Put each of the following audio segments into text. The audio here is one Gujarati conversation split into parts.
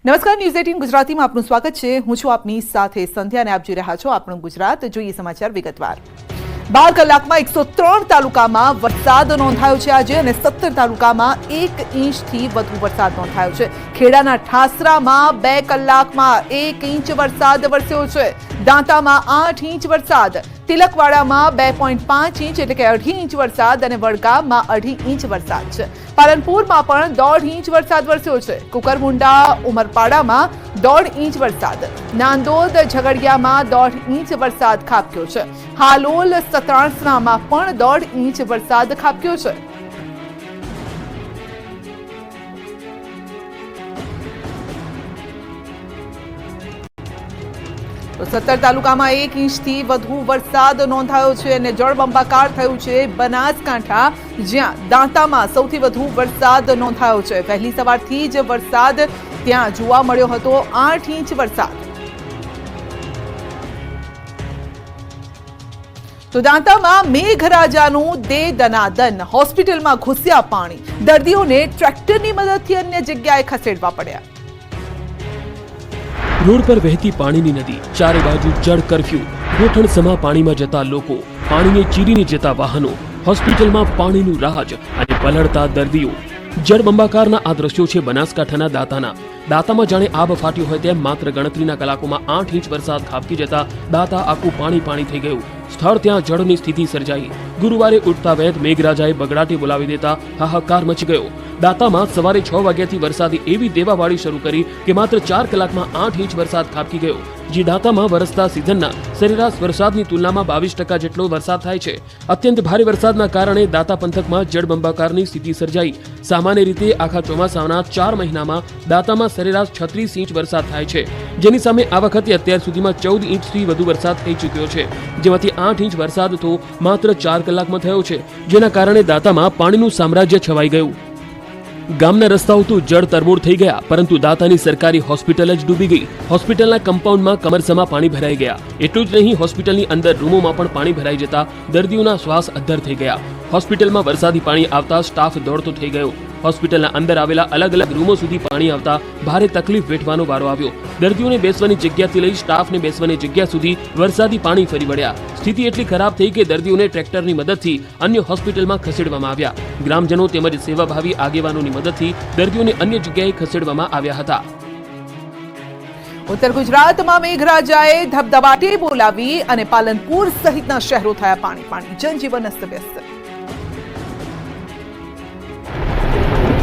નમસ્કાર, ન્યૂઝ 18 ગુજરાતીમાં આપનું સ્વાગત છે। હું છું આપની સાથે સંધ્યા અને આપ જોઈ રહ્યા છો આપણું ગુજરાત। જોઈએ સમાચાર વિગતવાર। 12 કલાકમાં 103 તાલુકામાં વરસાદ નોંધાયો છે આજે અને 17 તાલુકામાં 1 ઇંચથી વધુ વરસાદ નોંધાયો છે। ખેડાના ઠાસરામાં 2 કલાકમાં 1 ઇંચ વરસાદ વરસ્યો છે। દાંતામાં 8 ઇંચ વરસાદ, તિલકવાડામાં 2.5 ઇંચ એટલે કે 2.5 ઇંચ વરસાદ અને વડગામમાં 2.5 ઇંચ વરસાદ છે। પાલનપુરમાં પણ 1.5 ઇંચ વરસાદ વરસ્યો છે। કુકરમુંડા ઉમરપાડામાં 1.5 ઇંચ વરસાદ, નાંદોદ ઝઘડિયામાં 1.5 ઇંચ વરસાદ ખાબક્યો છે। હાલોલ સતરાસણામાં પણ 1.5 ઇંચ વરસાદ ખાબક્યો છે। તો 17 તાલુકામાં 1 ઇંચથી વધુ વરસાદ નોંધાયો છે અને જળબંબાકાર થયું છે બનાસકાંઠા, જ્યાં દાંતામાં સૌથી વધુ વરસાદ નોંધાયો છે। વહેલી સવારથી જ વરસાદ ત્યાં જોવા મળ્યો હતો, 8 ઇંચ વરસાદ। તો દાંતામાં મેઘરાજાનું દે દનાદન, હોસ્પિટલમાં ઘૂસ્યા પાણી, દર્દીઓને ટ્રેક્ટરની મદદથી અન્ય જગ્યાએ ખસેડવા પડ્યા। रोड पर बहती पानी नदी, चारे बाजू जड़ कर्फ्यू, गोठण समा पानी में जता लोको, पानी ने चीरी ने जता वाहनों, हॉस्पिटल में पानी नु राज अने पलळता दर्दीओ। जळबंबाकारना आ दृश्यो छे बनासकांठाना दाताना। दातामां जाणे आब फाट्यो होय तेम मात्र गणतरीना कलाकोमां 8 इंच वरसाद खाबकी जता दाता आखुं पाणी पाणी थई गयुं। स्थळ त्यां जळनी स्थिति सर्जाई। गुरुवारे उठता वेद मेघराजाए बगड़ाटी बोलावी देता हाहाकार मची गयो। दातामां सवारे 6 वाग्याथी वरसादे एवी देवावाળી શરૂ કરી કે માત્ર 4 કલાકમાં 8 ઇંચ વરસાદ ખાબકી ગયો। જે દાતામાં વરસતા સિઝનના સરેરાશ વરસાદની તુલનામાં 22% જેટલો વરસાદ થાય છે। અત્યંત ભારે વરસાદના કારણે દાતા પંથકમાં જળબંબાકારની સ્થિતિ સર્જાઈ। સામાન્ય રીતે આખા ચોમાસાના 4 મહિનામાં દાતામાં સરેરાશ 36 ઇંચ વરસાદ થાય છે, જેની સામે આ વખતે અત્યાર સુધીમાં 14 ઇંચથી વધુ વરસાદ થઈ ચૂક્યો છે, જેમાંથી 8 ઇંચ વરસાદ તો માત્ર 4 કલાકમાં થયો છે, જેના કારણે દાતામાં પાણીનું સામ્રાજ્ય છવાઈ ગયું। ગામના રસ્તાઓ તો જળ તરબોળ થઈ ગયા, પરંતુ દાતાની સરકારી હોસ્પિટલ જ ડૂબી ગઈ। હોસ્પિટલના કમ્પાઉન્ડમાં કમરસમાં પાણી ભરાઈ ગયા। એટલું જ નહીં, હોસ્પિટલની અંદર રૂમોમાં પણ પાણી ભરાઈ જતા દર્દીઓના શ્વાસ અદ્ધર થઈ ગયા। હોસ્પિટલમાં વરસાદી પાણી આવતા સ્ટાફ દોડતો થઈ ગયો। હોસ્પિટલના અંદર આવેલા અલગ અલગ રૂમો સુધી પાણી આવતા ભારે તકલીફ વેઠવાનો વારો આવ્યો। દર્દીઓને બેસવાની જગ્યાથી લઈ સ્ટાફને બેસવાની જગ્યા સુધી વરસાદી પાણી ફરી વળ્યા। સ્થિતિ એટલી ખરાબ થઈ કે દર્દીઓને ટ્રેક્ટરની મદદથી અન્ય હોસ્પિટલમાં ખસેડવામાં આવ્યા। ગ્રામજનો તેમજ સેવાભાવી આગેવાનોની મદદથી દર્દીઓને અન્ય જગ્યાએ ખસેડવામાં આવ્યા હતા। ઉત્તર ગુજરાતમાં મેઘરાજાએ ધબધબાટી બોલાવી અને પાલનપુર સહિતના શહેરો થયા પાણી પાણી, જનજીવન અસ્તવ્યસ્ત।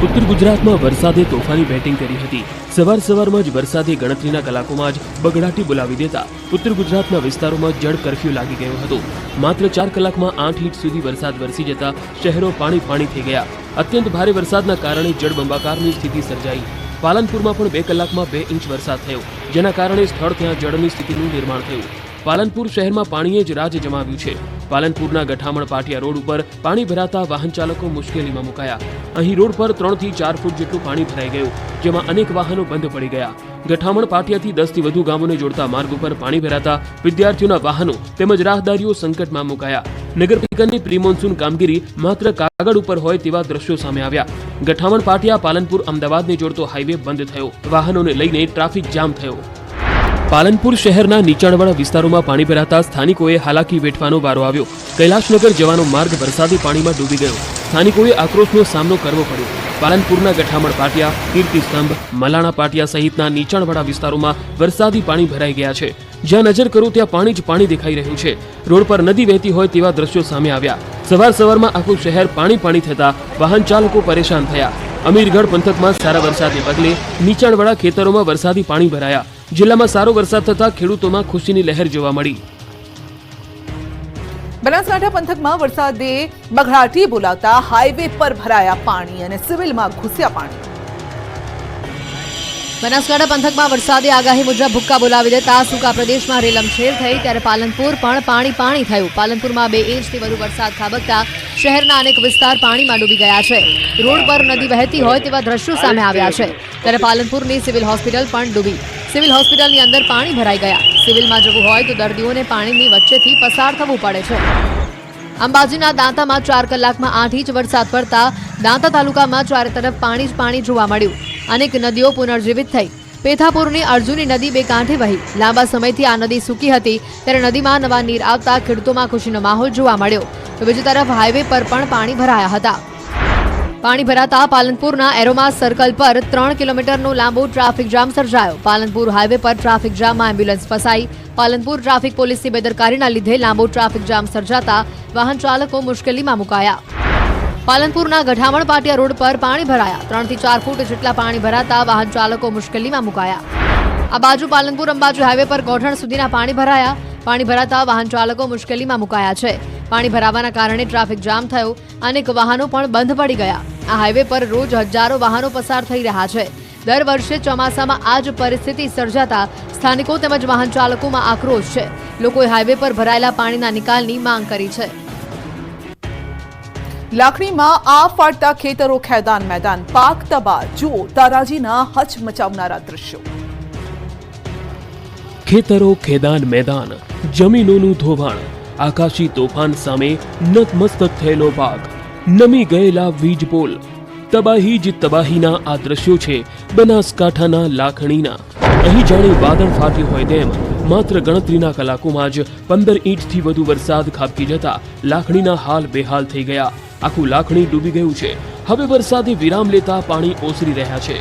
ઉત્તર ગુજરાતમાં વરસાદે તોફાની બેટિંગ કરી હતી। સવારમાં જ વરસાદે ગણતરીના કલાકોમાં જ બગડાટી બોલાવી દેતા ઉત્તર ગુજરાતના વિસ્તારોમાં જળ કર્ફ્યુ લાગી ગયો હતો। માત્ર 4 કલાકમાં 8 ઇંચ સુધી વરસાદ વરસી જતા શહેરો પાણી પાણી થઈ ગયા। અત્યંત ભારે વરસાદના કારણે જળબંબાકારની સ્થિતિ સર્જાઈ। પાલનપુરમાં પણ 2 કલાકમાં 2 ઇંચ વરસાદ થયો, જેના કારણે સ્થળ ત્યાં જળની સ્થિતિનું નિર્માણ થયું। પાલનપુર શહેરમાં પાણીએ જ રાજ જમાવ્યું છે। પાલનપુરના ગઠામણ પાટિયા રોડ ઉપર પાણી ભરાતા વાહન ચાલકો મુશ્કેલીમાં મુકાયા। અહીં રોડ પર 3 થી 4 ફૂટ જેટલું પાણી ભરાઈ ગયું, જેમાં અનેક વાહનો બંધ પડી ગયા। ગઠામણ પાટિયાથી 10 થી વધુ ગામોને જોડતા માર્ગ ઉપર પાણી ભરાતા વિદ્યાર્થીઓના વાહનો તેમજ રાહદારીઓ સંકટમાં મુકાયા। નગરપાલિકાની પ્રી મોન્સૂન કામગીરી માત્ર કાગળ ઉપર હોય તેવા દ્રશ્યો સામે આવ્યા। ગઠામણ પાટિયા પાલનપુર અમદાવાદને જોડતો હાઈવે બંધ થયો, વાહનોને લઈને ટ્રાફિક જામ થયો। પાલનપુર શહેરના નીચાણવાળા વિસ્તારોમાં પાણી ભરાતા સ્થાનિકોએ હાલાકી વેઠવાનો વારો આવ્યો। કૈલાશનગર જવાનો માર્ગ વરસાદી પાણીમાં ડૂબી ગયો। સ્થાનિકોએ આક્રોશનો સામનો કરવો પડ્યો। પાલનપુરના ગઠામણ પાટિયા, કીર્તિસ્તંભ, મલાણા પાટિયા સહિતના નીચાણવાળા વિસ્તારોમાં વરસાદી પાણી ભરાઈ ગયા છે। જ્યાં નજર કરો ત્યાં પાણી જ પાણી દેખાઈ રહ્યું છે। રોડ પર નદી વહેતી હોય તેવા દ્રશ્યો સામે આવ્યા। સવારમાં આખું શહેર પાણી પાણી થતા વાહન ચાલકો પરેશાન થયા। અમીરગઢ પંથકમાં સારા વરસાદને પગલે નીચાણવાળા ખેતરોમાં વરસાદી પાણી ભરાયા। જિલ્લામાં સારો વરસાદ થતા ખેડૂતોમાં ખુશીની લહેર જોવા મળી। બનાસકાંઠા પંથકમાં વરસાદે બગડાટી બોલાવતા હાઈવે પર ભરાયા પાણી અને સિવિલમાં ઘૂસ્યા પાણી। બનાસકાંઠા પંથકમાં વરસાદે આગાહી મુજબ ભૂક્કા બોલાવી દેતા સૂકા પ્રદેશમાં રેલમછેલ થઈ, ત્યારે પાલનપુર પણ પાણી પાણી થયું। પાલનપુરમાં 2 ઇંચથી વધુ વરસાદ ખાબકતા શહેરના અનેક વિસ્તાર પાણીમાં ડૂબી ગયા છે। રોડ પર નદી વહેતી હોય તેવા દ્રશ્યો સામે આવ્યા છે, ત્યારે પાલનપુરની સિવિલ હોસ્પિટલ પણ ડૂબી। સિવિલ હોસ્પિટલની અંદર પાણી ભરાઈ ગયા। સિવિલમાં જવું હોય તો દર્દીઓને પાણીની વચ્ચેથી પસાર થવું પડે છે। અંબાજીના દાંતામાં 4 કલાકમાં 8 ઇંચ વરસાદ પડતા દાંતા તાલુકામાં ચારે તરફ પાણી જ પાણી જોવા મળ્યું। અનેક નદીઓ પુનર્જીવિત થઈ। પેથાપુરની અર્જુની નદી બે કાંઠે વહી. લાંબા સમયથી આ નદી સૂકી હતી ત્યારે નદીમાં નવા નીર આવતા ખેડૂતોમાં ખુશીનો માહોલ જોવા મળ્યો. તો બીજી તરફ હાઈવે પર પણ પાણી ભરાયા હતા. પાણી ભરાતા પાલનપુરના એરોમા સર્કલ પર 3 કિલોમીટરનો લાંબો ટ્રાફિક જામ સર્જાયો. પાલનપુર હાઈવે પર ટ્રાફિક જામમાં એમ્બ્યુલન્સ ફસાઈ. પાલનપુર ટ્રાફિક પોલીસની બેદરકારીના લીધે લાંબો ટ્રાફિક જામ સર્જાતા વાહન ચાલકો મુશ્કેલીમાં મુકાયા. પાલનપુરના ગઠામણ પાટિયા રોડ પર પાણી ભરાયા. 3 થી 4 ફૂટ જેટલા પાણી ભરાતા વાહન ચાલકો મુશ્કેલીમાં મુકાયા. આ બાજુ પાલનપુર અંબાજી હાઈવે પર ગોઠણ સુધીના પાણી ભરાયા. પાણી ભરાતા વાહન ચાલકો મુશ્કેલીમાં મુકાયા છે. પાણી ભરાવાના કારણે ટ્રાફિક જામ થયો. અનેક વાહનો પણ બંધ પડી ગયા. આ હાઈવે પર રોજ હજારો વાહનો પસાર થઈ રહ્યા છે. દર વર્ષે ચોમાસામાં આ જ પરિસ્થિતિ સર્જાતા સ્થાનિકો તેમજ વાહન ચાલકોમાં આક્રોશ છે. લોકોએ હાઈવે પર ભરાયેલા પાણીના નિકાલની માંગ કરી છે. લાખણીમાં આ ફાટતા ખેતરો ખેદાન મેદાન, પાક તબાહ. જુઓ તારાજીના હચમચાવનારા દ્રશ્યો. ખેતરો ખેદાન મેદાન, જમીનોનું ધોવાણ, આકાશી તોફાન સામે નતમસ્તક થયેલો પાક, નમી ગયેલા વીજ પોલ. તબાહી જ તબાહીના આ દ્રશ્યો છે બનાસકાંઠાના લાખણીના. અહીં જાણે વાદળ ફાટ્યું હોય તેમ માત્ર ગણતરીના કલાકોમાં જ 15 ઇંચથી વધુ વરસાદ ખાબકી જતા લાખણીના હાલ બેહાલ થઈ ગયા. આખું લાખણી ડૂબી ગયું છે. હવે વરસાદે વિરામ લેતા પાણી ઓસરી રહ્યા છે.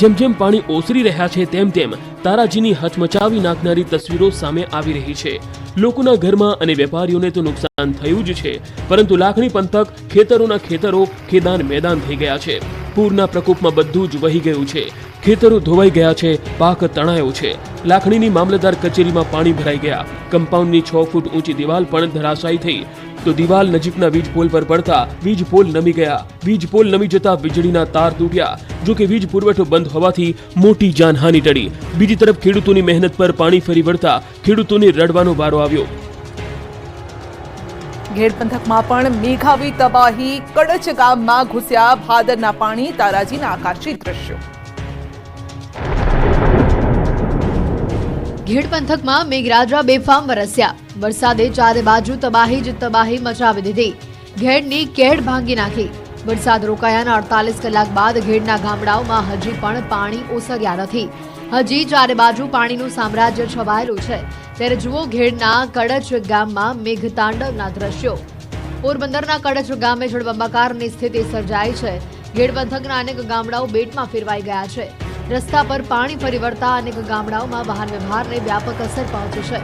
જેમ જેમ પાણી ઓસરી રહ્યા છે તેમ તેમ તારાજીની હચમચાવી નાખનારી તસવીરો સામે આવી રહી છે. લોકોના ઘરમાં અને વેપારીઓને તો નુકસાન થયું જ છે, પરંતુ લાખણી પંથક ખેતરોના ખેતરો ખેદાન મેદાન થઈ ગયા છે. પૂરના પ્રકોપમાં બધું જ વહી ગયું છે. ખેતરો ધોવાઈ ગયા છે, પાક તણાયો છે. લાખણીની મામલતદાર કચેરીમાં પાણી ભરાઈ ગયા. કમ્પાઉન્ડની 6 ફૂટ ઊંચી દિવાલ પણ ધરાશાયી થઈ. તો દિવાલ નજીકના વીજ પોલ પર પડતા વીજ પોલ નમી ગયા. વીજ પોલ નમી જતા વીજળીના તાર તૂટ્યા. જો કે વીજ પુરવઠો બંધ હોવાથી મોટી જાનહાનિ ટળી. બીજી તરફ ખેડૂતોની મહેનત પર પાણી ફરી વળતા ખેડૂતોને રડવાનો વારો આવ્યો. ઘેડ પંથકમાં પણ મેઘાવી તબાહી. કડચ ગામમાં ઘૂસ્યા ભાદરના પાણી. તારાજીના આકાશી દ્રશ્યો. ઘેડ પંથકમાં મેઘરાજા બેફામ વરસ્યા. વરસાદે ચારે બાજુ તબાહી જ તબાહી મચાવી દીધી. ઘેડની કેડ ભાંગી નાખી. વરસાદ રોકાયાના 48 કલાક બાદ ઘેડના ગામડાઓમાં હજી પણ પાણી ઓસર્યા નથી. હજી ચારે બાજુ પાણીનું સામ્રાજ્ય છવાયેલું છે. ત્યારે જુઓ ઘેડના કડચ ગામમાં મેઘતાંડવના દ્રશ્યો. પોરબંદરના કડચ ગામે જળબંબાકારની સ્થિતિ સર્જાઈ છે. ઘેડ પંથકના અનેક ગામડાઓ બેટમાં ફેરવાઈ ગયા છે. રસ્તા પર પાણી ફરી વળતા અનેક ગામડાઓમાં વાહન વ્યવહારને વ્યાપક અસર પહોંચી છે.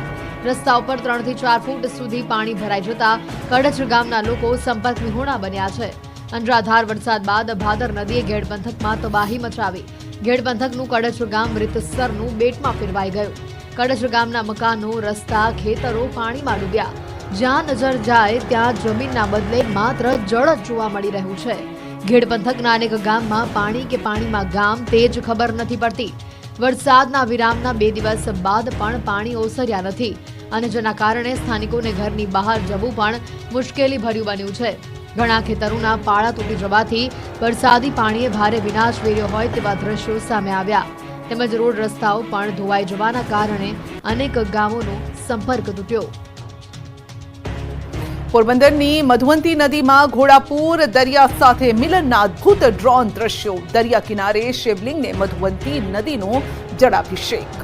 રસ્તા ઉપર 3 થી 4 ફૂટ સુધી પાણી ભરાઈ જતા કડચ ગામના લોકો સંપર્ક વિહોણા બન્યા છે. અનરાધાર વરસાદ બાદ ભાદર નદીએ ઘેડ પંથકમાં તબાહી મચાવી. ઘેડ પંથકનું કડચ ગામ રીતસરનું બેટમાં ફેરવાઈ ગયું. કડચ ગામના મકાનો, રસ્તા, ખેતરો પાણીમાં ડૂબ્યા. જ્યાં નજર જાય ત્યાં જમીનના બદલે માત્ર જળ જ જોવા મળી રહ્યું છે. ઘેડ પંથકના અનેક ગામમાં પાણી કે પાણીમાં ગામ તે જ ખબર નથી પડતી. વરસાદના વિરામના 2 દિવસ બાદ પણ પાણી ઓસર્યા નથી અને જેના કારણે સ્થાનિકોને ઘરની બહાર જવું પણ મુશ્કેલી ભર્યું બન્યું છે. ઘણા ખેતરોના પાળા તૂટી જવાથી વરસાદી પાણીએ ભારે વિનાશ વેર્યો હોય તેવા દ્રશ્યો સામે આવ્યા. તેમજ રોડ રસ્તાઓ પણ ધોવાઈ જવાના કારણે અનેક ગામોનો સંપર્ક તૂટ્યો. પોરબંદરની મધુવંતી નદીમાં ઘોડાપુર દરિયા સાથે મિલનના અદ્ભુત ડ્રોન દ્રશ્યો. દરિયા કિનારે શિવલિંગને મધુવંતી નદીનો જળાભિષેક.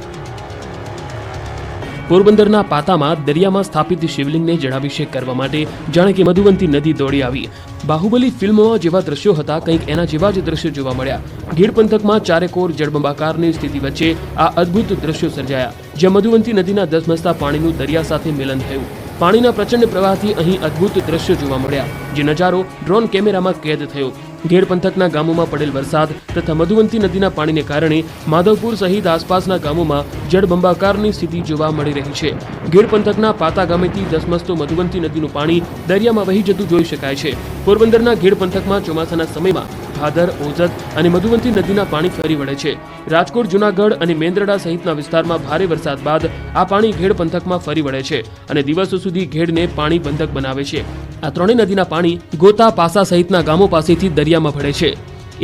પોરબંદરના પાતામાં દરિયામાં સ્થાપિત શિવલિંગને જળાભિષેક કરવા માટે જાણે કે મધુવંતી નદી દોડી આવી. બાહુબલી ફિલ્મોમાં જેવા દ્રશ્યો હતા, કંઈક એના જેવા જ દ્રશ્યો જોવા મળ્યા. ઘેડ પંથકમાં ચારેકોર જળબંબાકારની સ્થિતિ વચ્ચે આ અદ્ભુત દ્રશ્યો સર્જાયા, જ્યાં મધુવંતી નદીના ધસમસતા પાણીનું દરિયા સાથે મિલન થયું. પાણીના પ્રચંડ પ્રવાહથી અહીં અદ્ભુત દ્રશ્યો જોવા મળ્યા, જે નજારો ડ્રોન કેમેરામાં કેદ થયો. ઘેડ પંથકના ગામોમાં પડેલ વરસાદ તથા મધુવંતી નદીના પાણીને કારણે માધવપુર સહિત આસપાસના ગામોમાં જળબંબાકારની સ્થિતિ જોવા મળી રહી છે. ઘેડ પંથકના પાતા ગામેથી ધસમસતો મધુવંતી નદીનું પાણી દરિયામાં વહી જતું જોઈ શકાય છે. પોરબંદરના ઘેડ પંથકમાં ચોમાસાના સમયમાં ભાદર, ઓજત અને મધુવંતી નદીના પાણી ફરી વળે છે. રાજકોટ, જૂનાગઢ અને મેંદરડા સહિતના વિસ્તારમાં ભારે વરસાદ બાદ આ પાણી ઘેડ પંથકમાં ફરી વળે છે અને દિવસો સુધી ઘેડને પાણી બંધક બનાવે છે. આ ત્રણેય નદીના પાણી ગોતા, પાસા સહિતના ગામો પાસેથી દરિયામાં ભળે છે.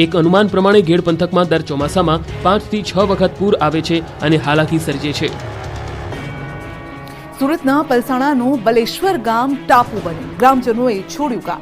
એક અનુમાન પ્રમાણે ઘેડ પંથકમાં દર ચોમાસામાં 5 થી 6 વખત પૂર આવે છે અને હાલાકી સર્જે છે. સુરતના પલસાણાનું બલેશ્વર ગામ ટાપુ બન્યું. ગ્રામજનોએ છોડ્યું ગામ.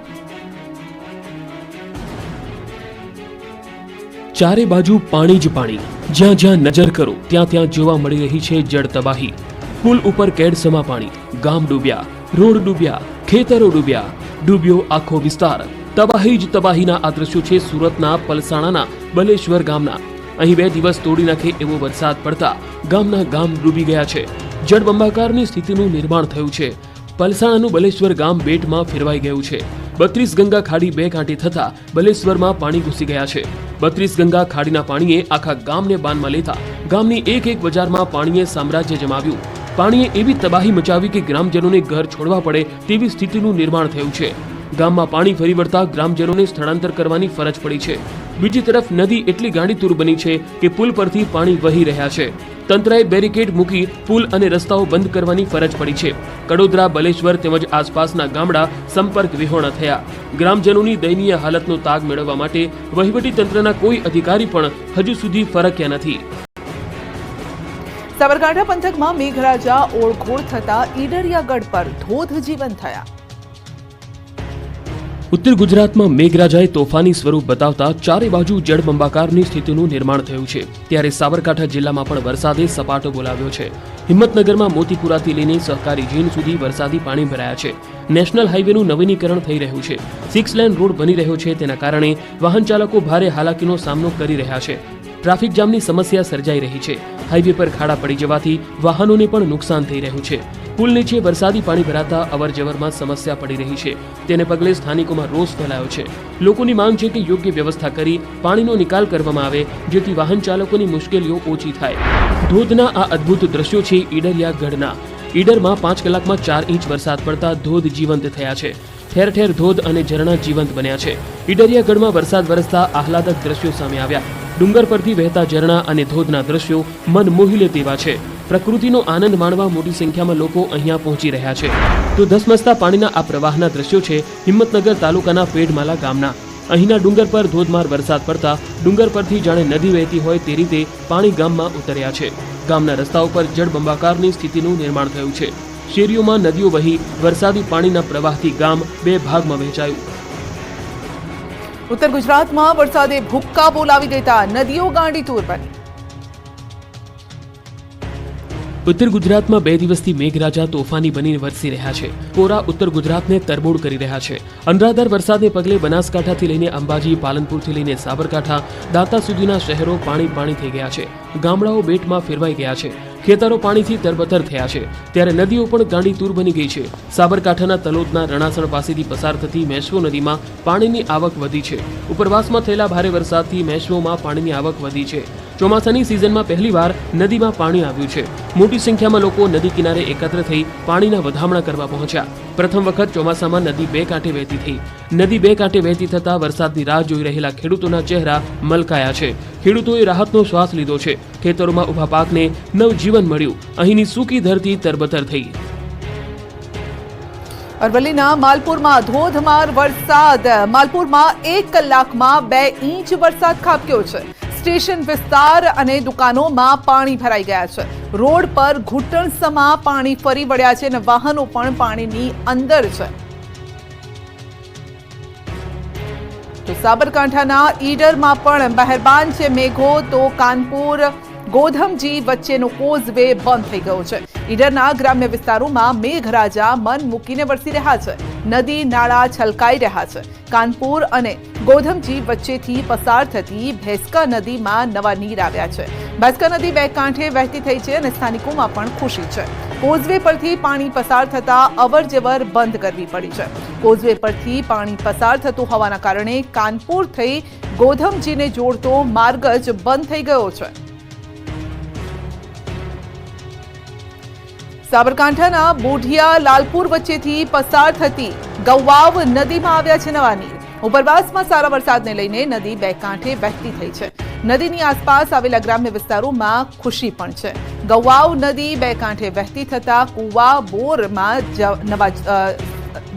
ચારે બાજુ પાણી જ પાણી. જ્યાં જ્યાં નજર કરો ત્યાં ત્યાં જોવા મળી રહી છે જળ તબાહી. પુલ ઉપર કેડસમા પાણી, ગામ ડૂબ્યા, રોડ ડૂબ્યા, ખેતરો ડૂબ્યા, ડૂબ્યો આખો વિસ્તાર. તબાહી જ તબાહીના આ દ્રશ્યો છે સુરતના પલસાણાના બલેશ્વર ગામના. અહીં 2 દિવસ તોડી નાખે એવો વરસાદ પડતા ગામના ગામ ડૂબી ગયા છે. જળબંબાકારની સ્થિતિનું નિર્માણ થયું છે. પલસાણાનું બલેશ્વર ગામ બેટમાં ફેરવાઈ ગયું છે. 32 ગંગા ખાડી 2 કાંઠે થતા બલેશ્વરમાં પાણી ઘૂસી ગયા છે. 32 ગંગા ખાડીના પાણીએ આખા ગામને બાનમાં લેતા ગામની એક બજારમાં પાણીએ સામ્રાજ્ય જમાવ્યું. પાણીએ એવી તબાહી મચાવી કે ગ્રામજનોને ઘર છોડવા પડે તેવી સ્થિતિનું નિર્માણ થયું છે. ગામમાં પાણી ફરી વળતા ગ્રામજનોને સ્થળાંતર કરવાની ફરજ પડી છે. બીજી તરફ નદી એટલી ગાંડીતુર બની છે કે પુલ પરથી પાણી વહી રહ્યા છે. તંત્રએ બેરિકેડ મૂકી પુલ અને રસ્તાઓ બંધ કરવાની ફરજ પડી છે. કડોદરા, બલેશ્વર તેમજ આસપાસના ગામડા સંપર્ક વિહોણા થયા. ગ્રામજનોની દયનીય હાલતનો તાગ મેળવવા માટે વહીવટી તંત્રના કોઈ અધિકારી પણ હજુ સુધી ફરક્યા નથી. સાબરકાંઠા પંથકમાં મેઘરાજા ઓળઘોળ થતા ઈડરિયાગઢ પર ધોધ જીવન થયા. ઉત્તર ગુજરાતમાં મેઘરાજાએ તોફાની સ્વરૂપ બતાવતા ચારે બાજુ જળબંબાકારની સ્થિતિનું નિર્માણ થયું છે. ત્યારે સાબરકાંઠા જિલ્લામાં પણ વરસાદે સપાટો બોલાવ્યો છે. હિંમતનગરમાં મોતીપુરાથી લઈને સહકારી જીન સુધી વરસાદી પાણી ભરાયા છે. નેશનલ હાઈવેનું નવીનીકરણ થઈ રહ્યું છે. 6 લેન રોડ બની રહ્યો છે. તેના કારણે વાહન ચાલકો ભારે હાલાકીનો સામનો કરી રહ્યા છે. ટ્રાફિક જામની સમસ્યા સર્જાઈ રહી છે. હાઈવે પર ખાડા પડી જવાથી વાહનોને પણ નુકસાન થઈ રહ્યું છે. પુલ નીચે વરસાદી પાણી ભરાતા અવરજવરમાં સમસ્યા પડી રહી છે. તેને પગલે સ્થાનિકોમાં રોષ ફેલાયો છે. લોકોની માંગ છે કે યોગ્ય વ્યવસ્થા કરી પાણીનો નિકાલ કરવામાં આવે જેથી વાહન ચાલકોની મુશ્કેલીઓ ઓછી થાય. ધોધના આ અદ્ભુત દ્રશ્યો છે ઈડરિયાગઢના. ઈડરમાં 5 કલાકમાં 4 ઇંચ વરસાદ પડતા ધોધ જીવંત થયા છે. ઠેર ઠેર ધોધ અને ઝરણા જીવંત બન્યા છે. ઈડરિયાગઢમાં વરસાદ વરસતા આહલાદક દ્રશ્યો સામે આવ્યા. ડુંગર પરથી વહેતા ઝરણા અને ધોધના દ્રશ્યો મન મોહી લે તેવા છે. પ્રકૃતિનો આનંદ માણવા મોટી સંખ્યામાં લોકો અહીંયા પહોંચી રહ્યા છે. તો ધસમસતા પાણીના આ પ્રવાહના દ્રશ્યો છે હિંમતનગર તાલુકાના પેડમાલા ગામના. અહીંના ડુંગર પર ધોધમાર વરસાદ પડતા ડુંગર પરથી જાણે નદી વહેતી હોય તે રીતે પાણી ગામમાં ઉતર્યા છે. ગામના રસ્તાઓ પર જળબંબાકારની સ્થિતિનું નિર્માણ થયું છે. શેરીઓમાં નદીઓ વહી વરસાદી પાણીના પ્રવાહથી ગામ 2 ભાગમાં વહેંચાયું. ઉત્તર ગુજરાતમાં વરસાદે ભૂક્કા બોલાવી દેતા નદીઓ ગાંડીતુર બની. ઉત્તર ગુજરાતમાં 2 દિવસથી મેઘરાજા તોફાની બનીને વરસી રહ્યા છે. કોરા ઉત્તર ગુજરાતને તરબોળ કરી રહ્યા છે. અનરાધાર વરસાદને પગલે બનાસકાંઠાથી લઈને અંબાજી, પાલનપુરથી લઈને સાબરકાંઠા, દાંતા સુધીના શહેરો પાણી થઈ ગયા છે. ગામડાઓ બેટમાં ફેરવાઈ ગયા છે. ખેતરો પાણીથી તરબતર થયા છે. ત્યારે નદીઓ પણ ગાંડીતુર બની ગઈ છે. સાબરકાંઠાના તલોદના રણાસણ પાસેથી પસાર થતી મેશ્વો નદીમાં પાણીની આવક વધી છે. ઉપરવાસમાં થયેલા ભારે વરસાદથી મેશ્વોમાં પાણીની આવક વધી છે. ચોમાસાની સિઝનમાં પહેલીવાર નદીમાં પાણી આવ્યું છે. મોટી સંખ્યામાં લોકો નદી કિનારે એકત્ર થઈ પાણીના વધામણા કરવા પહોંચ્યા. પ્રથમ વખત ચોમાસામાં નદી 2 કાંઠે વહેતી થઈ. નદી 2 કાંઠે વહેતી થતા વરસાદની રાહ જોઈ રહેલા ખેડૂતોના ચહેરા મલકાયા છે. ખેડૂતોએ રાહતનો શ્વાસ લીધો છે. ખેતરોમાં ઉભા પાકને નવજીવન મળ્યું. અહીંની સૂકી ધરતી તરબતર થઈ. અરવલ્લીના માલપુરમાં ધોધમાર વરસાદ. માલપુરમાં 1 કલાકમાં 2 ઇંચ વરસાદ ખાબક્યો છે. સ્ટેશન વિસ્તાર અને દુકાનોમાં પાણી ભરાઈ ગયા છે. રોડ પર ઘૂંટણસમા પાણી ફરી વળ્યા છે અને વાહનો પણ પાણીની અંદર છે. તો સાબરકાંઠાના ઈડરમાં પણ મહેરબાન છે મેઘો. તો કાનપુર ગોધમજી વચ્ચેનો કોઝવે બંધ થઈ ગયો છે. ઈડરના ગ્રામ્ય વિસ્તારોમાં મેઘરાજા મન મૂકીને વરસી રહ્યા છે. નદી નાળા છલકાઈ રહ્યા છે. કાનપુર અને ગોધમજી વચ્ચેથી પસાર થતી ભેંસકા નદીમાં નવા નીર આવ્યા છે. ભેંસકા નદી 2 કાંઠે વહેતી થઈ છે અને સ્થાનિકોમાં પણ ખુશી છે. કોઝવે પરથી પાણી પસાર થતા અવરજવર બંધ કરવી પડી છે. કોઝવે પરથી પાણી પસાર થતું હોવાના કારણે કાનપુર થઈ ગોધમજીને જોડતો માર્ગ જ બંધ થઈ ગયો છે. સાબરકાંઠાના બોઢિયા લાલપુર વચ્ચેથી પસાર થતી ગૌવાવ નદીમાં આવ્યા છે નવા નીર. ઉપરવાસમાં સારા વરસાદને લઈને નદી 2 કાંઠે વહેતી થઈ છે. નદીની આસપાસ આવેલા ગ્રામ્ય વિસ્તારોમાં ખુશી પણ છે. ગૌવાવ નદી 2 કાંઠે વહેતી થતા કુવા બોરમાં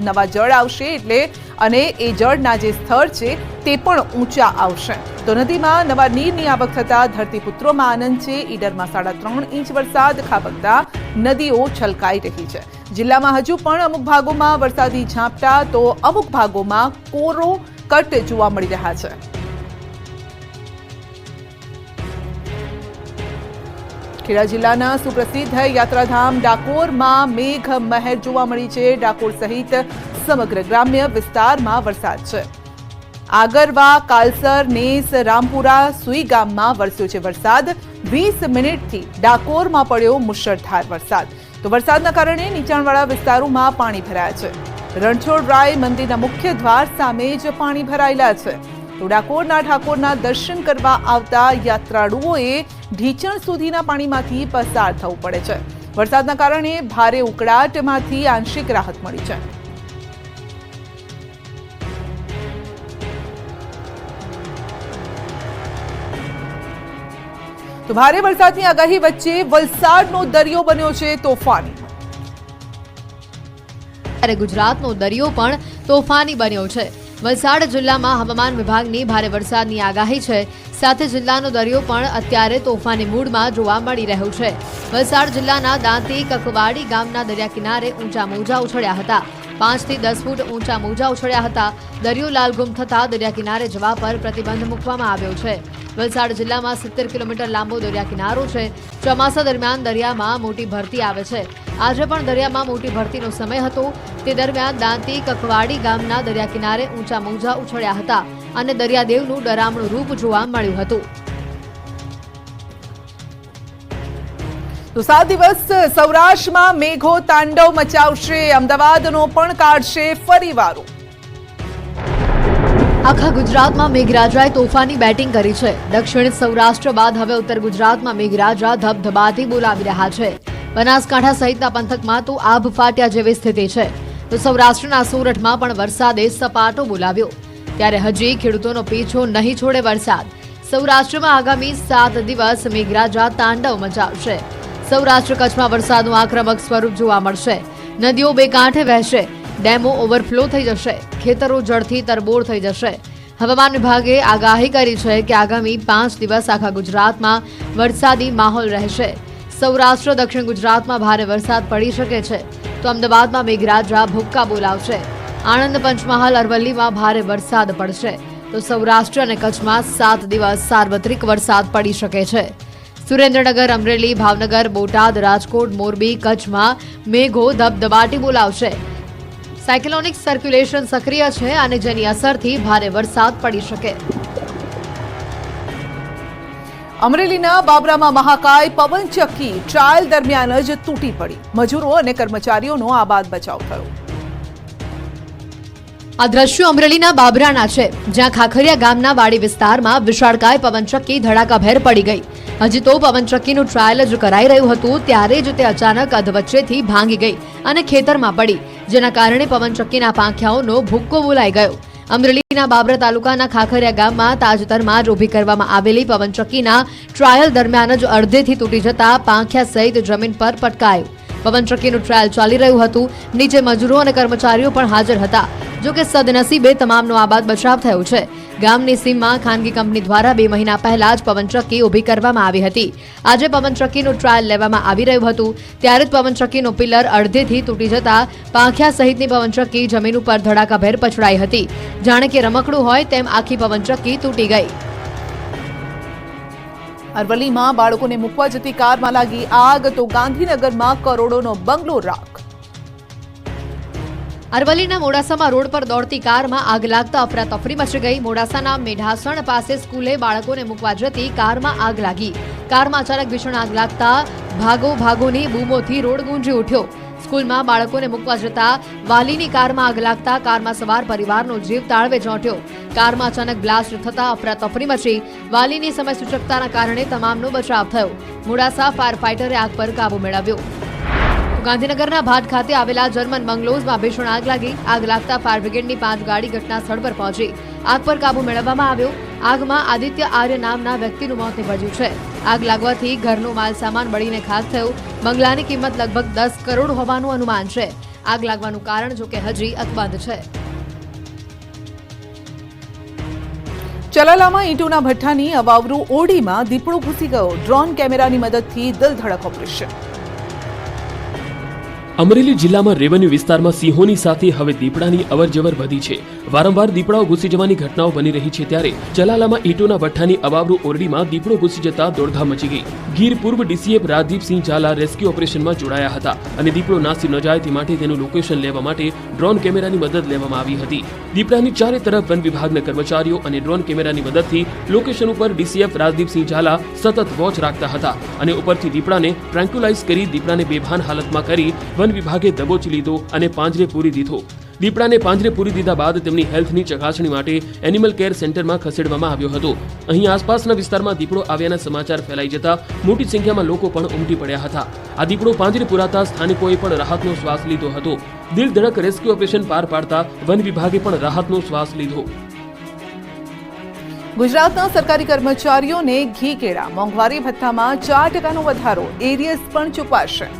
નવા જળ આવશે એટલે અને એ જળના જે સ્થળ છે તે પણ ઊંચા આવશે. તો નદીમાં નવા નીરની આવક થતા ધરતીપુત્રોમાં આનંદ છે. ઈડરમાં 3.5 ઇંચ વરસાદ ખાબકતા નદીઓ છલકાઈ રહી છે. જિલ્લામાં હજુ પણ અમુક ભાગોમાં વરસાદી ઝાપટા તો અમુક ભાગોમાં કોરો કટ જોવા મળી રહ્યા છે. ખેડા જિલ્લાના સુપ્રસિદ્ધ યાત્રાધામ ડાકોરમાં મેઘ મહેર જોવા મળી છે. ડાકોર સહિત સમગ્ર ગ્રામ્ય વિસ્તારમાં વરસાદ છે. આગરવા, કાલસર, નેસ, રામપુરા, સુઈ ગામમાં વરસ્યો છે વરસાદ. 20 મિનિટથી ડાકોરમાં પડ્યો મુશળધાર વરસાદ. તો વરસાદના કારણે નીચાણવાળા વિસ્તારોમાં પાણી ભરાયા છે. રણછોડરાય મંદિરના મુખ્ય દ્વાર સામે જ પાણી ભરાયેલા છે. તો ડાકોરના ઠાકોરના દર્શન કરવા આવતા યાત્રાળુઓએ ઢીચણ સુધીના પાણીમાંથી પસાર થવું પડે છે. વરસાદના કારણે ભારે ઉકળાટમાંથી આંશિક રાહત મળી છે. તો ભારે વરસાદની આગાહી વચ્ચે વલસાડનો દરિયો બન્યો છે તોફાની. ત્યારે ગુજરાતનો દરિયો પણ તોફાની બન્યો છે. વલસાડ જિલ્લામાં હવામાન વિભાગની ભારે વરસાદની આગાહી છે. સાથે જિલ્લાનો દરિયો પણ અત્યારે તોફાની મૂડમાં જોવા મળી રહ્યો છે. વલસાડ જિલ્લાના દાંતી કકવાડી ગામના દરિયા કિનારે ઊંચા મોજા ઉછળ્યા હતા. 5 થી 10 ફૂટ ઊંચા મોજા ઉછળ્યા હતા. દરિયો લાલગુમ થતા દરિયા કિનારે જવા પર પ્રતિબંધ મૂકવામાં આવ્યો છે. વલસાડ જિલ્લામાં 70 કિલોમીટર લાંબો દરિયા કિનારો છે. ચોમાસા દરમિયાન દરિયામાં મોટી ભરતી આવે છે. આજે પણ દરિયામાં મોટી ભરતીનો સમય હતો. તે દરમિયાન દાંતી કકવાડી ગામના દરિયા કિનારે ઊંચા મોજા ઉછળ્યા હતા અને દરિયાદેવનું ડરામણું રૂપ જોવા મળ્યું હતું. તો 7 દિવસ સૌરાષ્ટ્રમાં મેઘો તાંડવ મચાવશે. અમદાવાદનો પણ કાઢશે ફરી વારો. આખા ગુજરાતમાં મેઘરાજાએ તોફાની બેટિંગ કરી છે. દક્ષિણ સૌરાષ્ટ્ર બાદ હવે ઉત્તર ગુજરાતમાં મેઘરાજા ધબધબાથી બોલાવી રહ્યા છે. બનાસકાંઠા સહિતના પંથકમાં તો આભ ફાટ્યા જેવી સ્થિતિ છે. તો સૌરાષ્ટ્રના સોરઠમાં પણ વરસાદે સપાટો બોલાવ્યો. ત્યારે હજી ખેડૂતોનો પીછો નહીં છોડે વરસાદ. સૌરાષ્ટ્રમાં આગામી 7 દિવસ મેઘરાજા તાંડવ મચાવશે. સૌરાષ્ટ્ર કચ્છમાં વરસાદનું આક્રમક સ્વરૂપ જોવા મળશે. નદીઓ બે કાંઠે વહેશે. ડેમો ઓવરફ્લો થઈ જશે. ખેતરો જળથી તરબોળ થઈ જશે. હવામાન વિભાગે આગાહી કરી છે કે આગામી 5 દિવસ આખા ગુજરાતમાં વરસાદી માહોલ રહેશે. સૌરાષ્ટ્ર દક્ષિણ ગુજરાતમાં ભારે વરસાદ પડી શકે છે. તો અમદાવાદમાં મેઘરાજા ભૂક્કા બોલાવશે. આણંદ, પંચમહાલ, અરવલ્લીમાં ભારે વરસાદ પડશે. તો સૌરાષ્ટ્ર અને કચ્છમાં 7 દિવસ સાર્વત્રિક વરસાદ પડી શકે છે. સુરેન્દ્રનગર, અમરેલી, ભાવનગર, બોટાદ, રાજકોટ, મોરબી, કચ્છમાં મેઘો ધબધબાટી બોલાવશે. સાયક્લોનિક સર્ક્યુલેશન સક્રિય છે અને જેની અસરથી ભારે વરસાદ પડી શકે. અમરેલીના બાબરામાં મહાકાય પવનચક્કી ટ્રાયલ દરમિયાન જ તૂટી પડી. મજૂરો અને કર્મચારીઓનો આબાદ બચાવ થયો. આ દ્રશ્યો અમરેલીના બાબરાના છે, જ્યાં ખાખરિયા ગામના વાડી વિસ્તારમાં વિશાળકાય પવનચક્કી ધડાકાભેર પડી ગઈ. હજી તો પવનચક્કીનું ટ્રાયલ જ કરાઈ રહ્યું હતું ત્યારે જ તે અચાનક અધવચ્ચેથી ભાંગી ગઈ અને ખેતરમાં પડી, જેના કારણે પવનચક્કીના પાંખિયાઓનો ભૂક્કો બોલાઈ ગયો. અમરેલીના બાબરા તાલુકાના ખાખરિયા ગામમાં તાજેતરમાં જ ઊભી કરવામાં આવેલી પવનચક્કીના ટ્રાયલ દરમિયાન જ અડધેથી તૂટી જતા પાંખિયા સહિત જમીન પર પટકાયું. પવનચક્કીનું ટ્રાયલ ચાલી રહ્યું હતું. નીચે મજૂરો અને કર્મચારીઓ પણ હાજર હતા. જો કે સદનસીબે તમામનો આબાદ બચાવ થયો છે. ગામની સીમમાં ખાનગી કંપની દ્વારા 2 મહિના પહેલા જ પવનચક્કી ઊભી કરવામાં આવી હતી. આજે પવનચક્કીનું ટ્રાયલ લેવામાં આવી રહ્યું હતું ત્યારે જ પવનચક્કીનો પિલર અડધેથી તૂટી જતા પાંખિયા સહિતની પવનચક્કી જમીન ઉપર ધડાકાભેર પછડાઈ હતી. જાણે કે રમકડું હોય તેમ આખી પવનચક્કી તૂટી ગઈ. અરવલ્લીમાં બાળકોને મૂકવા જતી કારમાં લાગી આગ. તો ગાંધીનગરમાં કરોડોનો બંગલો રાખ. અરવલ્લીના મોડાસામાં રોડ પર દોડતી કારમાં આગ લાગતા અફરાતફરી મચી ગઈ. મોડાસાના મેઢાસણ પાસે સ્કૂલે બાળકોને મૂકવા જતી કારમાં આગ લાગી. કારમાં અચાનક ભીષણ આગ લાગતા ભાગો ભાગોની બૂમોથી રોડ ગુંજી ઉઠ્યો. સ્કૂલમાં બાળકોને મૂકવા જતા વાલીની કારમાં આગ લાગતા કારમાં સવાર પરિવારનો જીવ તાળવે ચોંટ્યો. કારમાં અચાનક બ્લાસ્ટ થતા અફરાતફરી મચી. વાલીની સમય સૂચકતાના કારણે તમામનો બચાવ થયો. મોડાસા ફાયર ફાઇટરે આગ પર કાબુ મેળવ્યો. ગાંધીનગરના ભાટ ખાતે આવેલા જર્મન બંગલોઝમાં ભીષણ આગ લાગી. આગ લાગતા ફાયર બ્રિગેડની 5 ગાડી ઘટના સ્થળ પર પહોંચી. આગ પર કાબુ મેળવવામાં આવ્યો. આગમાં આદિત્ય આર્ય નામના વ્યક્તિનું મોત નીપજ્યું છે. આગ લાગવાથી ઘરનો માલ સામાન બળીને ખાખ થયો. બંગલાની કિંમત લગભગ 10 કરોડ હોવાનું અનુમાન છે. આગ લાગવાનું કારણ જો કે હજી અકબંધ છે. ચલાલામાં ઈંટોના ભઠ્ઠાની અવાવરૂ ઓડીમાં દીપડો ઘૂસી ગયો. ડ્રોન કેમેરાની મદદથી દિલધડક ઓપરેશન. અમરેલી જિલ્લામાં રેવન્યુ વિસ્તારમાં સિંહોની સાથે હવે દીપડાની અવરજવર વધી છે. વારંવાર દીપડાઓ ઘૂસી જવાની ઘટનાઓ બની રહી છે ત્યારે ચલાલામાં ઈંટોના ભઠ્ઠાની અવાવરૂ ઓરડીમાં દીપડો ઘૂસી જતા દોડધામ મચી ગઈ. ગીર પૂર્વ ડીસીએફ રાજદીપસિંહ ઝાલા રેસ્ક્યુ ઓપરેશનમાં જોડાયા હતા અને દીપડો નાસી ન જાય તે માટે તેનું લોકેશન લેવા માટે ડ્રોન કેમેરાની મદદ લેવામાં આવી હતી. દીપડાની ચારે તરફ વન વિભાગના કર્મચારીઓ અને ડ્રોન કેમેરાની મદદથી લોકેશન ઉપર ડીસીએફ રાજદીપસિંહ ઝાલા સતત વોચ રાખતા હતા અને ઉપરથી દીપડાને ટ્રેન્ક્યુલાઇઝ કરી દીપડાને બેભાન હાલતમાં કરી વન વિભાગે દબોચી લીધો અને પાંજરે પૂરી દીધો. દીપડાને પાંજરે પૂરી દીધા બાદ તેમની હેલ્થની ચકાસણી માટે એનિમલ કેર સેન્ટરમાં ખસેડવામાં આવ્યો હતો. અહીં આસપાસના વિસ્તારમાં દીપડો આવ્યાના સમાચાર ફેલાઈ જતા મોટી સંખ્યામાં લોકો પણ ઉમટી પડ્યા હતા. આ દીપડો પાંજરે પુરાતા સ્થાનિકોએ પણ રાહતનો શ્વાસ લીધો હતો. દિલ ધડક રેસ્ક્યુ ઓપરેશન પાર પાડતા વન વિભાગે પણ રાહતનો શ્વાસ લીધો. ગુજરાતના સરકારી કર્મચારીઓને ઘી કેળા મોંઘવારી ભથ્થામાં 4% વધારો, એરિયર્સ પણ ચૂકવાશે.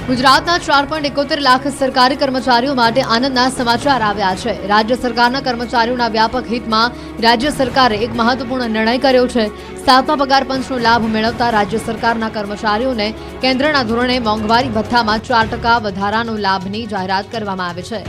ગુજરાતના 4.71 લાખ સરકારી કર્મચારીઓ માટે આનંદના સમાચાર આવ્યા છે. રાજ્ય સરકારના કર્મચારીઓના વ્યાપક હિતમાં રાજ્ય સરકારે એક મહત્વપૂર્ણ નિર્ણય કર્યો છે. 7મા પગાર પંચનો લાભ મેળવતા રાજ્ય સરકારના કર્મચારીઓને કેન્દ્રના ધોરણે મોંઘવારી ભથ્થામાં 4% વધારાનો લાભની જાહેરાત કરવામાં આવી છે.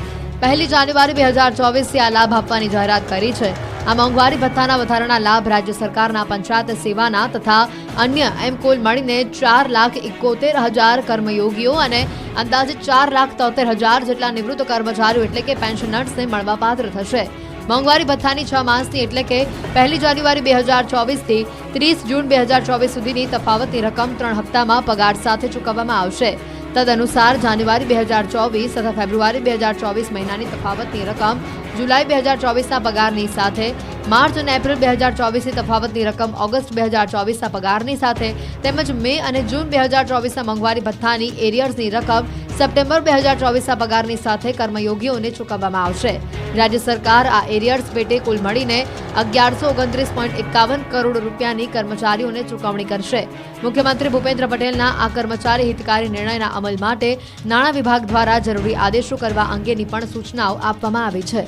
1 જાન્યુઆરી 2024 થી આ લાભ આપવાની જાહેરાત કરી છે. આ મોંઘવારી ભથ્થાના વધારાના લાભ રાજ્ય સરકારના પંચાયત સેવાના તથા અન્ય એમ કુલ મળીને 4,71,000 કર્મયોગીઓ અને અંદાજે 4,73,000 જેટલા નિવૃત્ત કર્મચારીઓ એટલે કે પેન્શનર્સને મળવાપાત્ર થશે. મોંઘવારી ભથ્થાની 6 માસની એટલે કે 1 જાન્યુઆરી 2024 થી 30 જૂન 2024 સુધીની તફાવતની રકમ 3 હપ્તામાં પગાર સાથે ચૂકવવામાં આવશે. તદનુસાર જાન્યુઆરી 2024 તથા ફેબ્રુઆરી 2024 મહિનાની તફાવતની રકમ જુલાઈ 2024ના પગારની સાથે, માર્ચ અને એપ્રિલ 2024ની તફાવતની રકમ ઓગસ્ટ 2024ના પગારની સાથે તેમજ મે અને જૂન 2024ના મોંઘવારી ભથ્થાની એરિયર્સની રકમ સપ્ટેમ્બર 2024ના પગારની સાથે કર્મયોગીઓને ચૂકવવામાં આવશે. રાજ્ય સરકાર આ એરિયર્સ પેટે કુલ મળીને 1129.51 કરોડ રૂપિયાની કર્મચારીઓને ચૂકવણી કરશે. મુખ્યમંત્રી ભૂપેન્દ્ર પટેલના આ કર્મચારી હિતકારી નિર્ણયના અમલ માટે નાણાં વિભાગ દ્વારા જરૂરી આદેશો કરવા અંગેની પણ સૂચનાઓ આપવામાં આવી છે.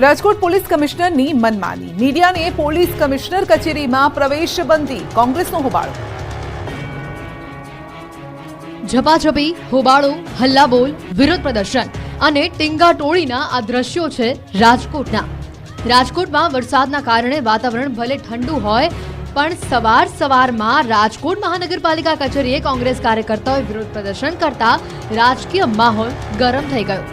રાજકોટ પોલીસ કમિશનરની મનમાની, મીડિયાને પોલીસ કમિશનર કચેરીમાં પ્રવેશબંધી, કોંગ્રેસનો હોબાળો. ઝપાઝપી, હોબાળો, હલ્લાબોલ, વિરોધ પ્રદર્શન અને ટીંગાટોળીના આ દ્રશ્યો છે રાજકોટના. રાજકોટમાં વરસાદના કારણે વાતાવરણ ભલે ઠંડુ હોય પણ સવારમાં રાજકોટ મહાનગરપાલિકા કચેરીએ કોંગ્રેસ કાર્યકર્તાઓએ વિરોધ પ્રદર્શન કરતા રાજકીય માહોલ ગરમ થઈ ગયો.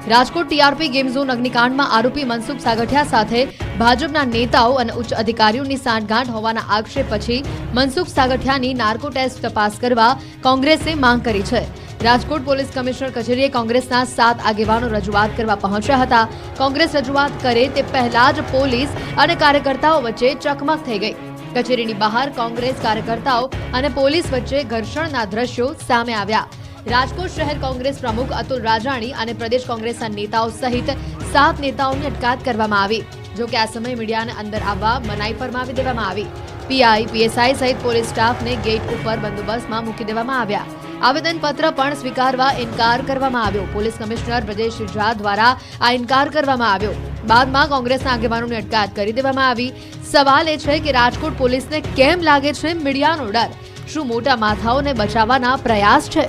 રાજકોટ ટીઆરપી ગેમ ઝોન અગ્નિકાંડમાં આરોપી મનસુખ સાગઠિયા સાથે ભાજપના નેતાઓ અને ઉચ્ચ અધિકારીઓની સાંઠગાંઠ હોવાના આક્ષેપ પછી મનસુખ સાગઠિયાની નાર્કો ટેસ્ટ તપાસ કરવા કોંગ્રેસે માંગ કરી છે. રાજકોટ પોલીસ કમિશનર કચેરીએ કોંગ્રેસના 7 આગેવાનો રજૂઆત કરવા પહોંચ્યા હતા. કોંગ્રેસ રજૂઆત કરે તે પહેલા જ પોલીસ અને કાર્યકર્તાઓ વચ્ચે ચકમક થઈ ગઈ. કચેરીની બહાર કોંગ્રેસ કાર્યકર્તાઓ અને પોલીસ વચ્ચે ઘર્ષણના દ્રશ્યો સામે આવ્યા. રાજકોટ શહેર કોંગ્રેસ પ્રમુખ અતુલ રાજાણી અને પ્રદેશ કોંગ્રેસના નેતાઓ સહિત 7 નેતાઓની અટકાયત કરવામાં આવી. જો કે આ સમયે મીડિયાને અંદર આવવા મનાઈ ફરમાવી દેવામાં આવી. પીઆઈ, પીએસઆઈ સહિત પોલીસ સ્ટાફને ગેટ ઉપર બંદોબસ્તમાં મૂકી દેવામાં આવ્યા. આવેદનપત્ર પણ સ્વીકારવા ઇનકાર કરવામાં આવ્યો. પોલીસ કમિશનર બ્રજેશ ઝા દ્વારા આ ઇનકાર કરવામાં આવ્યો. બાદમાં કોંગ્રેસના આગેવાનોની અટકાયત કરી દેવામાં આવી. સવાલ એ છે કે રાજકોટ પોલીસને કેમ લાગે છે મીડિયાનો ડર? શું મોટા માથાઓને બચાવવાના પ્રયાસ છે?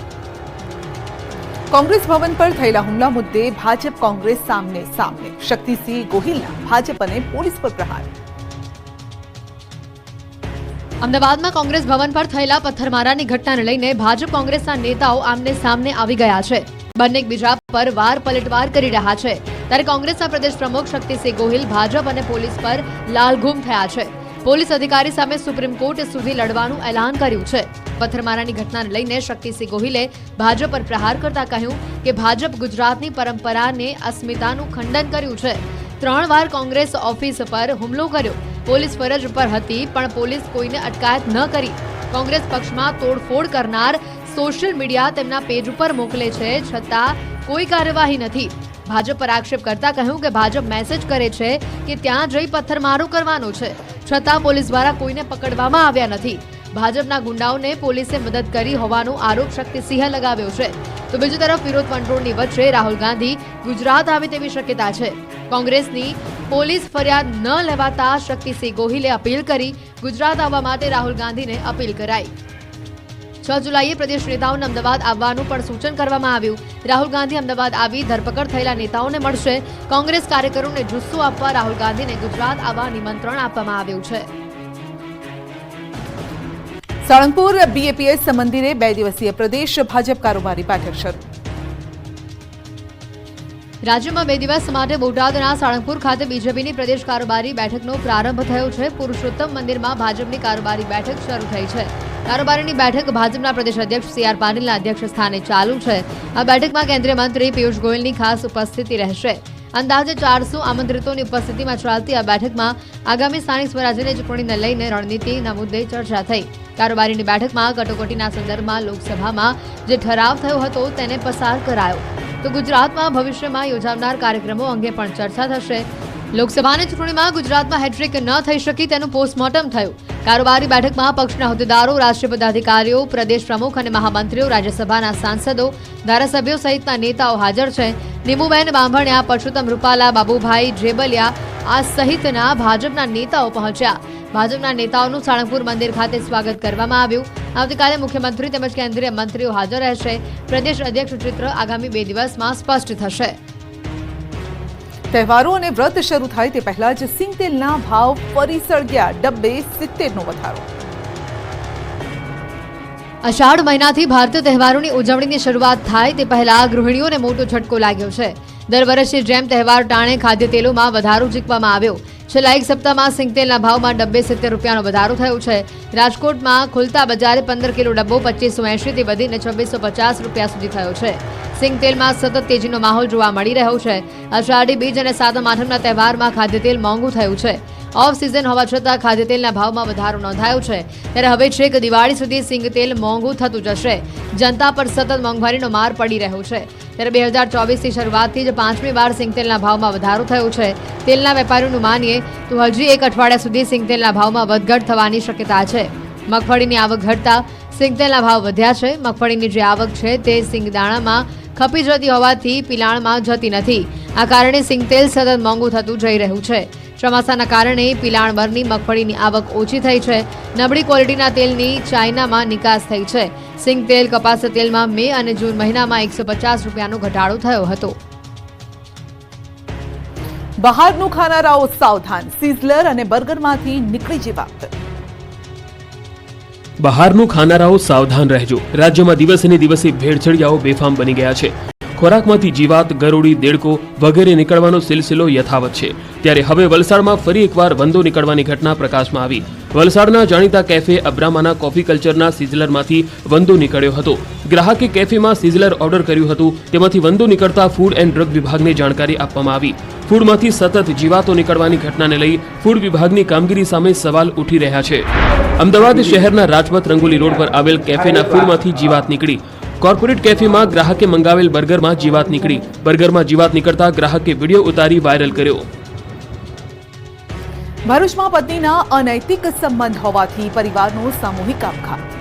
કોંગ્રેસ ભવન પર થયેલા હુમલા મુદ્દે ભાજપ કોંગ્રેસ સામને સામને, શક્તિસિંહ ગોહિલના ભાજપ અને પોલીસ પર પ્રહાર. અમદાવાદમાં કોંગ્રેસ ભવન પર થયેલા પથ્થરમારાની ઘટનાને લઈને ભાજપ કોંગ્રેસના નેતાઓ આમને સામને આવી ગયા છે. બંને એકબીજા પર વાર પલટવાર કરી રહ્યા છે. ત્યારે કોંગ્રેસના પ્રદેશ પ્રમુખ શક્તિસિંહ ગોહિલ ભાજપ અને પોલીસ પર લાલઘૂમ થયા છે. પોલીસ અધિકારી સામે સુપ્રીમ કોર્ટ સુધી લડવાનું એલાન કર્યું છે. પથ્થરમારાની ઘટનાને લઈને શક્તિસિંહ ગોહિલે ભાજપ પર પ્રહાર કરતા કહ્યું કે ભાજપ ગુજરાતની પરંપરાને અસ્મિતાનું ખંડન કર્યું છે. 3 વાર કોંગ્રેસ ઓફિસ પર હુમલો કર્યો. પોલીસ ફરજ પર હતી પણ પોલીસ કોઈને અટકાયત ન કરી. કોંગ્રેસ પક્ષમાં તોડફોડ કરનાર સોશિયલ મીડિયા તેમના પેજ ઉપર મોકલે છે છતાં કોઈ કાર્યવાહી નથી. ભાજપ પર આક્ષેપ કરતા કહ્યું કે ભાજપ મેસેજ કરે છે કે ત્યાં જઈ પથ્થરમારો કરવાનો છે છતાં પોલીસ દ્વારા કોઈને પકડવામાં આવ્યા નથી. ભાજપના ગુંડાઓને પોલીસે મદદ કરી હોવાનો આરોપ શક્તિસિંહે લગાવ્યો છે. તો બીજી તરફ વિરોધ વંટોળની વચ્ચે રાહુલ ગાંધી ગુજરાત આવે તેવી શક્યતા છે. કોંગ્રેસની પોલીસ ફરિયાદ ન લેવાતા શક્તિસિંહ ગોહિલે અપીલ કરી. ગુજરાત આવવા માટે રાહુલ ગાંધીને અપીલ કરાઈ. 6 જુલાઈએ પ્રદેશ નિતાઓને અમદાવાદ આવવાનું પણ સૂચન કરવામાં આવ્યું. રાહુલ ગાંધી અમદાવાદ આવી ધરપકડ થયેલા નેતાઓને મળશે. કોંગ્રેસ કાર્યકરોને જુસ્સો આપવા રાહુલ ગાંધીને ગુજરાત આવવા નિમંત્રણ આપવામાં આવ્યું છે. સાળંગપુર બીએપીએસ મંદિરે 2 દિવસીય પ્રદેશ ભાજપ કારોબારી બેઠક શરૂ. રાજ્યમાં 2 દિવસ માટે બોટાદના સાળંગપુર ખાતે બીજેપીની પ્રદેશ કારોબારી બેઠકનો પ્રારંભ થયો છે. પુરુષોત્તમ મંદિરમાં ભાજપની કારોબારી બેઠક શરૂ થઈ છે. કારોબારીની બેઠક ભાજપના પ્રદેશ અધ્યક્ષ CR પાટીલના અધ્યક્ષ સ્થાને ચાલુ છે. આ બેઠકમાં કેન્દ્રીય મંત્રી પિયુષ ગોયલની ખાસ ઉપસ્થિતિ રહેશે. અંદાજે 400 આમંત્રિતોની ઉપસ્થિતિમાં ચાલતી આ બેઠકમાં આગામી સ્થાનિક સ્વરાજ્યની ચૂંટણીને લઈને રણનીતિના મુદ્દે ચર્ચા થઈ. કારોબારીની બેઠકમાં કટોકટીના સંદર્ભમાં લોકસભામાં જે ઠરાવ થયો હતો તેને પસાર કરાયો. તો ગુજરાતમાં ભવિષ્યમાં યોજાનાર કાર્યક્રમો અંગે પણ ચર્ચા થશે. લોકસભાની ચૂંટણીમાં ગુજરાતમાં હેટ્રિક ન થઈ શકી તેનું પોસ્ટમોર્ટમ થયું. કારોબારી બેઠકમાં પક્ષના હોદ્દેદારો, રાષ્ટ્રીય પદાધિકારીઓ, પ્રદેશ પ્રમુખ અને મહામંત્રીઓ, રાજ્યસભાના સાંસદો, ધારાસભ્યો સહિતના નેતાઓ હાજર છે. નીમુબેન બાંભણિયા, પરસોત્તમ રૂપાલા, બાબુભાઈ જેબલિયા આ સહિતના ભાજપના નેતાઓ પહોંચ્યા. ભાજપના નેતાઓનું સાળંગપુર મંદિર ખાતે સ્વાગત કરવામાં આવ્યું. આવતીકાલે મુખ્યમંત્રી તેમજ કેન્દ્રીય મંત્રીઓ હાજર રહેશે. પ્રદેશ અધ્યક્ષ ચિત્ર આગામી 2 દિવસમાં સ્પષ્ટ થશે. તહેવારો અને વ્રત શરૂ થાય તે પહેલા જ સિંગ તેલના ભાવ ફરી સળગ્યા. ડબ્બે 70નો વધારો. અષાઢ મહિનાથી ભારતીય તહેવારોની ઉજવણીની શરૂઆત થાય તે પહેલા ગૃહિણીઓને મોટો ઝટકો લાગ્યો છે. દર વર્ષની જેમ તહેવાર ટાણે ખાદ્ય તેલોમાં વધારો ઝીકવામાં આવ્યો. છેલ્લા 1 સપ્તાહમાં સિંગ તેલના ભાવમાં ડબ્બે 70 રૂપિયાનો વધારો થયો છે. રાજકોટમાં ખુલતા બજારે 15 કિલો ડબ્બો 2580 થી વધીને 2650 રૂપિયા સુધી થયો છે. સિંગ તેલમાં સતત તેજીનો માહોલ જોવા મળી રહ્યો છે. અષાઢી બીજ અને સાતમ આઠમના તહેવારમાં ખાદ્ય તેલ મોંઘું થયું છે. ઓફ સિઝન હોવા છતાં ખાદ્ય તેલના ભાવમાં વધારો નોંધાયો છે. ત્યારે હવે છેક દિવાળી સુધી સિંગ તેલ મોંઘું થતું જશે. જનતા પર સતત મોંઘવારીનો માર પડી રહ્યો છે. ત્યારે 2024ની શરૂઆતથી જ 5મી વાર સિંગ તેલના ભાવમાં વધારો થયો છે. તેલના વેપારીઓનું માનીએ તો હજી 1 અઠવાડિયા સુધી સિંગ તેલના ભાવમાં વધઘટ થવાની શક્યતા છે. મગફળીની આવક ઘટતા સિંગ તેલના ભાવ વધ્યા છે. મગફળીની જે આવક છે તે સિંગદાણામાં ખપી જતી હોવાથી પિલાણમાં જતી નથી. આ કારણે સિંગ તેલ સતત મોંઘું થતું જઈ રહ્યું છે. ચોમાસાના કારણે પિલાણભરની મગફળીની આવક ઓછી થઈ છે. નબળી ક્વોલિટીના તેલની ચાઇનામાં નિકાસ થઈ છે. સિંગ તેલ, કપાસ તેલમાં મે અને જૂન મહિનામાં 150 રૂપિયાનો ઘટાડો થયો હતો. બહારનું ખાનારાઓ સાવધાન. સિઝલર અને બર્ગરમાંથી નીકળી જીવાત. બહારનું ખાનારાઓ સાવધાન રહેજો. રાજ્યમાં દિવસે ને દિવસે ભેળસેળિયાઓ બેફામ બની ગયા છે. ખોરાકમાંથી જીવાત, ગરોળી, દેડકો વગેરે નીકળવાનો સિલસિલો યથાવત છે. ત્યારે હવે વલસાડમાં ફરી એકવાર વંદો નીકળવાની ઘટના પ્રકાશમાં આવી. વલસાડના જાણીતા કેફે અબ્રામાના કોફી કલ્ચરના સિઝલરમાંથી વંદો નીકળ્યો હતો. ગ્રાહકે કેફેમાં સિઝલર ઓર્ડર કર્યું હતું. તેમાંથી વંદો નીકળતા ફૂડ એન્ડ ડ્રગ વિભાગને જાણકારી આપવામાં આવી. ફૂડમાંથી સતત જીવાતો નીકળવાની ઘટનાને લઈ ફૂડ વિભાગની કામગીરી સામે સવાલ ઉઠી રહ્યા છે. અમદાવાદ શહેરના રાજપથ રંગોલી રોડ પર આવેલ કેફેના ફૂડમાંથી જીવાત નીકળી. કોર્પોરેટ કેફેમાં ગ્રાહકે મંગાવેલ બર્ગરમાં જીવાત નીકળી. બર્ગરમાં જીવાત નીકળતા ગ્રાહકે વિડીયો ઉતારી વાયરલ કર્યો. ભરૂચમાં પત્નીના અનૈતિક સંબંધ હોવાથી પરિવારનો સામૂહિક આપઘાત.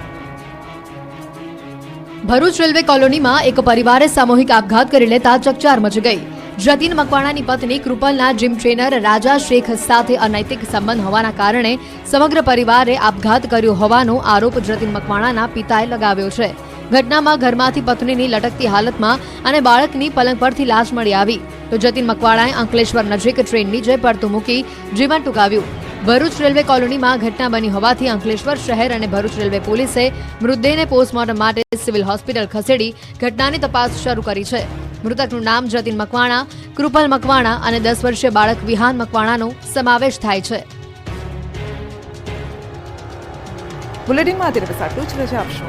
ભરૂચ રેલવે કોલોનીમાં એક પરિવારે સામૂહિક આપઘાત કરી લેતા ચકચાર મચી ગઈ. જતીન મકવાણાની પત્ની કૃપલના જીમ ટ્રેનર રાજા શેખ સાથે અનૈતિક સંબંધ હોવાના કારણે સમગ્ર પરિવારે આપઘાત કર્યો હોવાનો આરોપ જતીન મકવાણાના પિતાએ લગાવ્યો છે. ઘટનામાં ઘરમાંથી પત્નીની લટકતી હાલતમાં અને બાળકની પલંગ પરથી લાશ મળી આવી. તો જતીન મકવાણાએ અંકલેશ્વર નજીક ટ્રેન નીચે પડતું મૂકી જીવન ટૂંકાવ્યું. ભરૂચ રેલવે કોલોનીમાં ઘટના બની હોવાથી અંકલેશ્વર શહેર અને ભરૂચ રેલવે પોલીસે મૃતદેહને પોસ્ટમોર્ટમ માટે સિવિલ હોસ્પિટલ ખસેડી ઘટનાની તપાસ શરૂ કરી છે. મૃતકનું નામ જતીન મકવાણા, કૃપલ મકવાણા અને 10 વર્ષીય બાળક વિહાન મકવાણાનો સમાવેશ થાય છે. બુલેટિનમાં અત્યારે બસ આટલું જ. રજા આપશો.